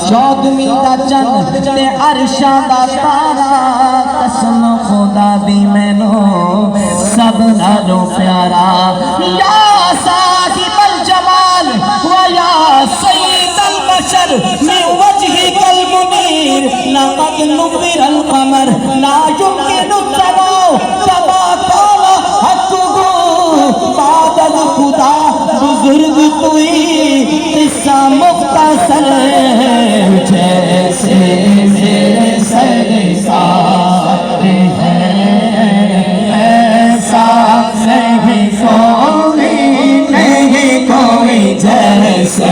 چودھویں دا چند تے عرشاں دا تارا قسم خدا دی مینوں سب نالوں پیارا یا صاحب الجمال و یا سید البشر من وجهك المنیر لقد نور القمر لا يمكن التناو كما قال حقه بعد الخدا بزرگ توئی قصہ مختصر جیسے میرے سرکار ہے ایسا نہیں کوئی جیسے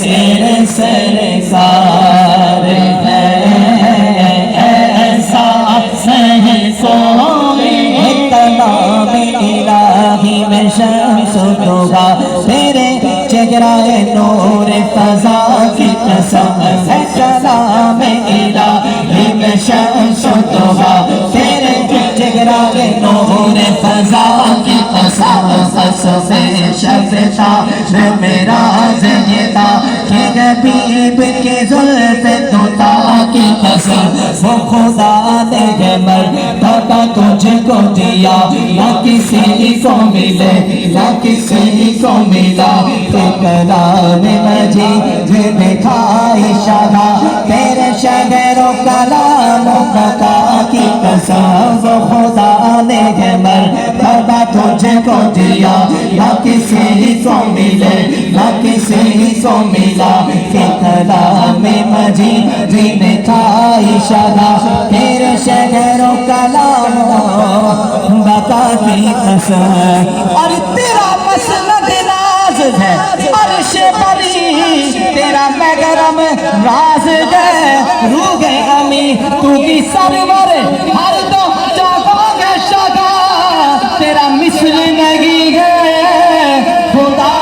میرے سرکار ہے ایسا نہیں کوئی کلام الہی میں شمس ہوگا تیرے چہرہ نور فضا کی قسم ہے کلام الہی میں شمس ہوگا تیرے چہرہ نور فضا کی قسم قسم شفتا میرا زیدہ کہ حبیب کے زلف دوتا کی قسم وہ خدا نے مرتبہ تجھ کو دیا نہ کسی کو ملے نہ کسی کو ملا تو کلام مجید دکھا اشارہ تیرے شہر و کلام بقا کی قسم وہ خدا نے مرتبہ تجھ کو دیا نہ کسی کو ملے نہ کسی کو ملا کہ کلام مجید دکھا اشارہ تیرے شہر و کلام بقا کی قسم اور تیرا مسند ناز ہے عرش بری تیرا مگرم راز ہے روح امی تو کی سرور ہر دو جگہ گے شگا تیرا مثل نہیں ہے خدا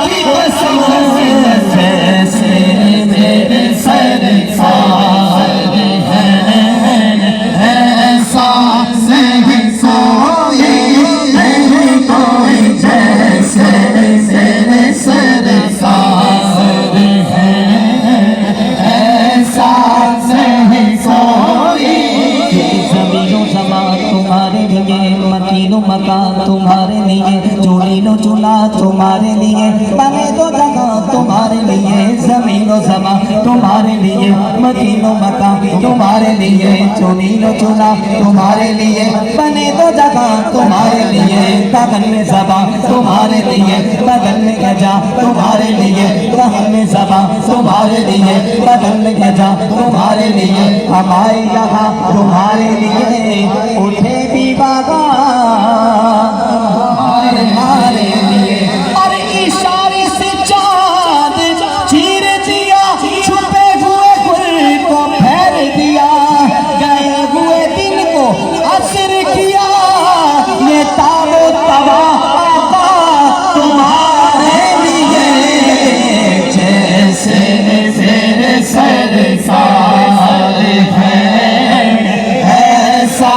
کی قسم جیسے میرے سرکار ہے ایسا نہیں کوئی جیسے میرے سرکار ہے ایسا نہیں کوئی زمین و زمان تمہارے لیے مکین و مکان تمہارے لیے چولی و چولا تمہارے لیے بنے دو جگہ تمہارے لیے زمین و زمان تمہارے لیے مکین و مکان تمہارے لیے چولی و چولا تمہارے لیے بنے دو جگہ تمہارے لیے بغل میں زبان تمہارے لیے بغل میں گجا تمہارے لیے بغل میں زبان تمہارے لیے بغل میں گجا تمہارے لیے ہمارے یہاں تمہارے لیے اٹھے بھی باغاں ہمارے لیے اور اشارے سے چاند چیر دیا چھپے ہوئے گل کو پھیر دیا گئے ہوئے دن کو عصر کیا یہ تاب و تبا آقا تمہارے لیے جیسے میرے سرکار ہے ایسا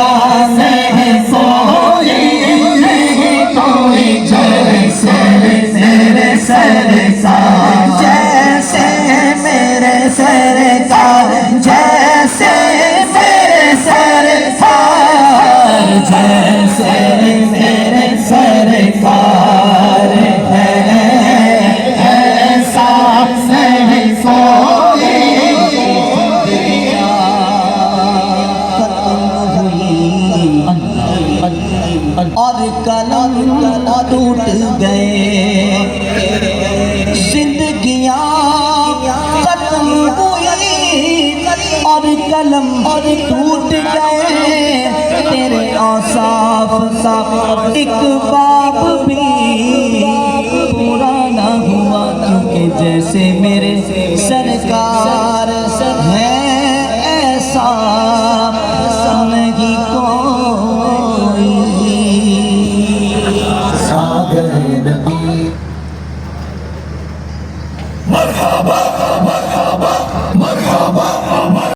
نہیں کوئی جیسے میرے سرکار جیسے میرے سرکار جیسے میرے سرکار جیسے میرے سرکار ہے ایسا نہیں کوئی اور قلم ٹوٹ گئے زندگیاں ختم ہوئی اور قلم ٹوٹ گئے تیرے اوصاف کا ایک باب بھی پورا نہ ہوا کیونکہ جیسے میرے سرکار ہے ایسا